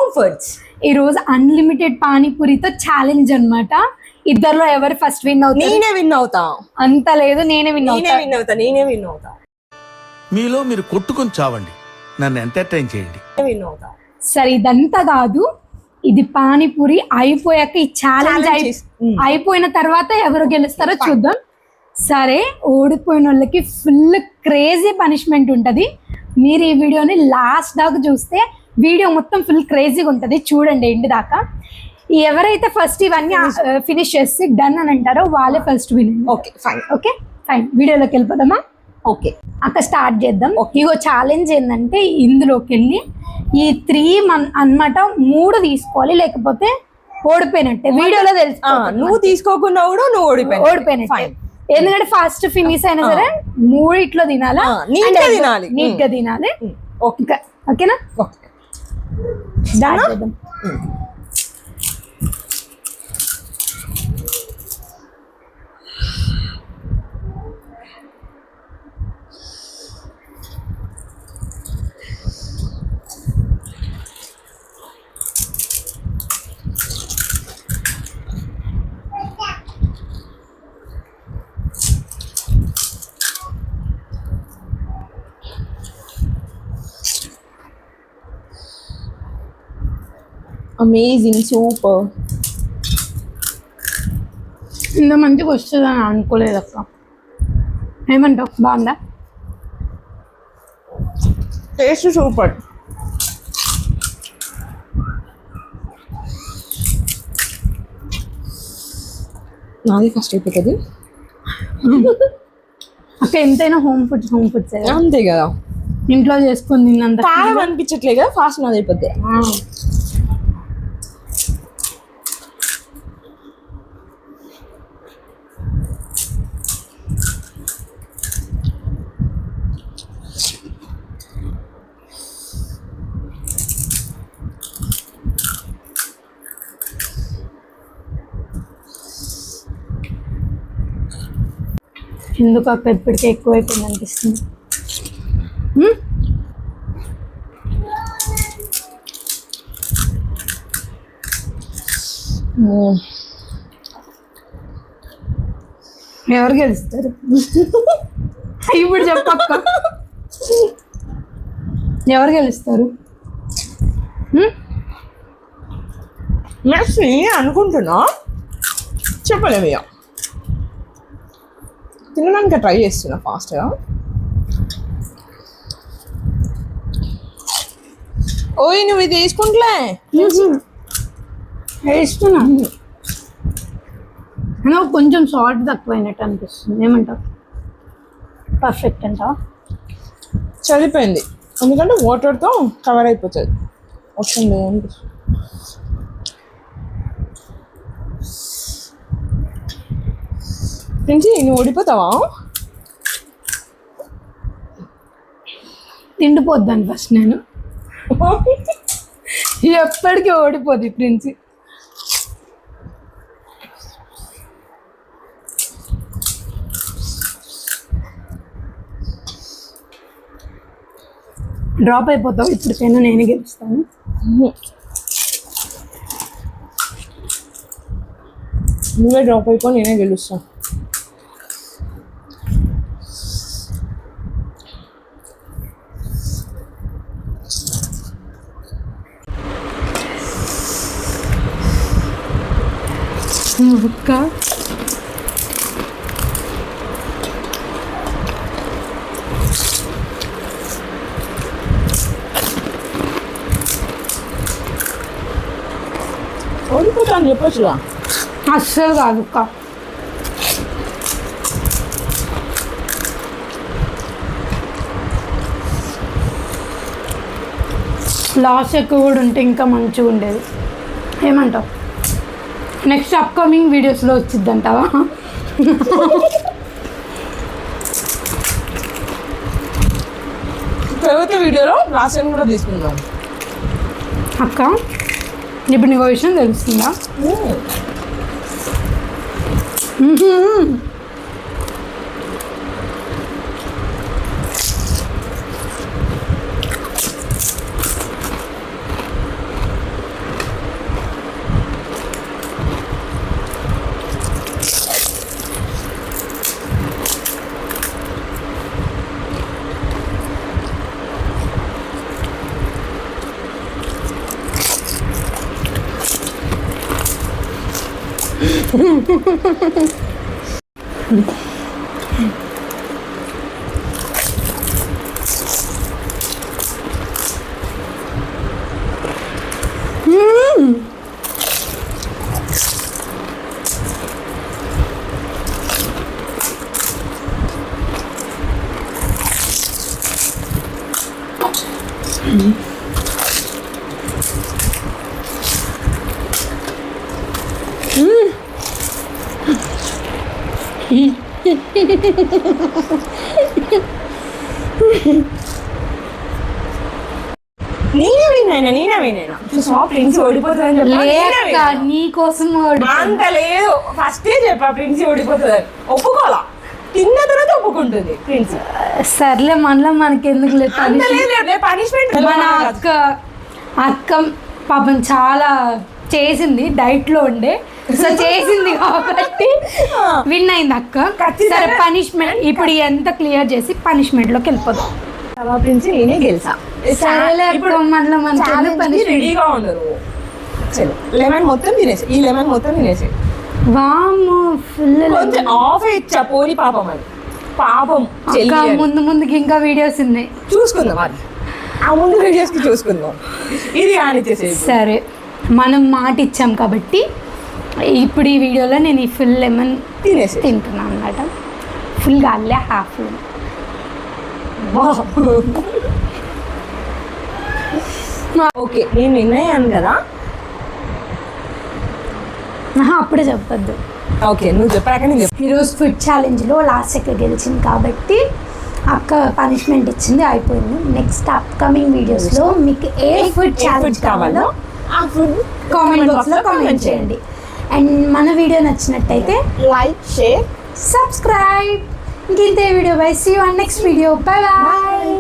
Home foods. ఈ రోజు unlimited పానీపూరితో challenge అన్నమాట. ఇద్దర్లో ఎవరు ఫస్ట్ విన్ అవుతారు? నేనే విన్ అవుతా. అంత లేదు, నేనే విన్ అవుతా. మీలో మీరు కొట్టుకొని చావండి, నన్ను ఎంటర్టైన్ చేయండి. విన్ అవుతా. సరే, ఇదంతా కాదు, ఇది పానీపూరి అయిపోయాక ఈ ఛాలెంజ్ అయిపోయిన తర్వాత ఎవరు గెలుస్తారో చూద్దాం. సరే, ఓడిపోయిన వాళ్ళకి ఫుల్ క్రేజీ పనిష్మెంట్ ఉంటుంది. మీరు ఈ వీడియోని లాస్ట్ దాకా చూస్తే వీడియో మొత్తం ఫుల్ క్రేజీగా ఉంటుంది. చూడండి ఎండ్ దాకా. ఎవరైతే ఫస్ట్ ఇవన్నీ ఫినిష్ చేసి డన్ అని అంటారో వాళ్ళే ఫస్ట్ విన్. Okay fine. వీడియోలోకి వెళ్ళిపోదామా? ఓకే అక్కడ స్టార్ట్ చేద్దాం. ఇగో ఛాలెంజ్ ఏంటంటే ఇందులోకి వెళ్ళి ఈ 3 అన్నమాట 3 తీసుకోవాలి, లేకపోతే ఓడిపోయినట్టే. వీడియోలో తెలుసు. నువ్వు తీసుకోకుండా కూడా నువ్వు ఓడిపోయినట్టే. ఎందుకంటే ఫస్ట్ ఫినిష్ అయినా సరే 3 ఇట్లో తినాలా, నీట్ గా తినాలి. ఓకేనా? స్టార్ట్ చేద్దాం. Amazing, super. ఇంత మంచిగా వస్తుందని అనుకోలేదు అక్క. ఏమంటావు? బాగుందా? Taste super. నాది ఫస్ట్ అయిపోతుంది అక్క. ఎంతైనా హోమ్ ఫుడ్స్ అంతే కదా, ఇంట్లో చేసుకుని తిన్నంత కారం అనిపించట్లే కదా, ఫాస్ట్ నాది అయిపోద్ది. ఎందుకు అక్క ఇప్పటికే ఎక్కువైపోయింది అనిపిస్తుంది. ఎవరు గెలుస్తారు ఇప్పుడు చెప్పక్క? ఎవరు గెలుస్తారు? నెక్స్ట్ నేనే అనుకుంటున్నా, చెప్పలేము. ఇక తినడానికి ట్రై చేస్తున్నా ఫాస్ట్గా. ఓయ్, నువ్వు ఇది వేసుకుంటలే. వేస్తున్నా. కొంచెం సాల్ట్ తక్కువైనట్టు అనిపిస్తుంది. ఏమంటావు? పర్ఫెక్ట్ అంటావా? సరిపోయింది, ఎందుకంటే వాటర్తో కవర్ అయిపోతుంది. వస్తుంది అనిపిస్తుంది. నుంచి నువ్వు ఓడిపోతావా? తిండిపోద్దాను ఫస్ట్ నేను. ఎప్పటికీ ఓడిపోద్ది ప్రిన్సి. డ్రాప్ అయిపోతావు. ఇప్పటికైనా నేనే గెలుస్తాను. నువ్వే డ్రాప్ అయిపో, నేనే గెలుస్తాను. అక్క ఓడిపోతాను చెప్పొచ్చుగా. అస్సలు కాదు అక్క. లాస్ ఎక్కువ కూడా ఉంటే ఇంకా మంచిగా ఉండేది. ఏమంటావు? నెక్స్ట్ అప్కమింగ్ వీడియోస్లో వచ్చింది అంటావా? తర్వాత వీడియోలో లాస్ట్ కూడా తీసుకుందాం. అక్క, ఇప్పుడు నీకు విషయం తెలుస్తుందా? నేనే వినైనా చూసా ప్రిన్స్ ఓడిపోతుందని లేక నీ కోసం అంత లేదు ఫస్టే చెప్పా ప్రిన్స్ ఓడిపోతుంది ఒప్పుకోవాలా తిన్న తర్వాత ఒప్పుకుంటుంది ప్రిన్స్ సర్లే మనలో మనకి ఎందుకు లేదు పనిష్మెంట్ మన అక్క పాపం చాలా చేసింది డైట్ లో ఉండే సో చేసింది కాబట్టి విన్ అయింది అక్క. సరే పనిష్మెంట్ ఇప్పుడు ఎంత క్లియర్ చేసి పనిష్మెంట్ లోకి వెళ్ళిపోదాం. ప్రిన్స్ నేనే గెలిచా. సరేలే ఇప్పుడు మనలో మనకి రెడీగా ఉండరు. లెమన్ మొత్తం తినేసి ఈ లెమన్ మొత్తం తినేసి వాము ఫుల్ కొంచెం ఆఫ్ ఇచ్చా పోని పాపం అని పాపం ముందుకి ఇంకా వీడియోస్ ఉన్నాయి చూసుకుందాం. అది ఆ ముందు వీడియోస్ కి చూసుకుందాం. ఇది కానిచ్చేసి సరే మనం మాట ఇచ్చాం కాబట్టి ఇప్పుడు ఈ వీడియోలో నేను ఈ ఫుల్ లెమన్ తినేసి తింటున్నాను అన్నమాట. ఫుల్ కాలే హాఫ్. ఓకే నేను విన్నాను కదా. అప్పుడే చెప్పొద్దు. ఓకే నువ్వు చెప్పాక నేను చెప్పు. ఈరోజు ఫుడ్ ఛాలెంజ్లో లాస్ట్ సెకండ్ గెలిచింది కాబట్టి అక్క పనిష్మెంట్ ఇచ్చింది అయిపోయింది. నెక్స్ట్ అప్కమింగ్ వీడియోస్లో మీకు ఏ ఫుడ్ ఛాలెంజ్ కావాలో ఆ ఫుడ్ కామెంట్ బాక్స్లో కామెంట్ చేయండి. అండ్ మన వీడియో నచ్చినట్టయితే లైక్ షేర్ సబ్స్క్రైబ్. ఇంకింతే video. Bye. See you on next video. Bye bye.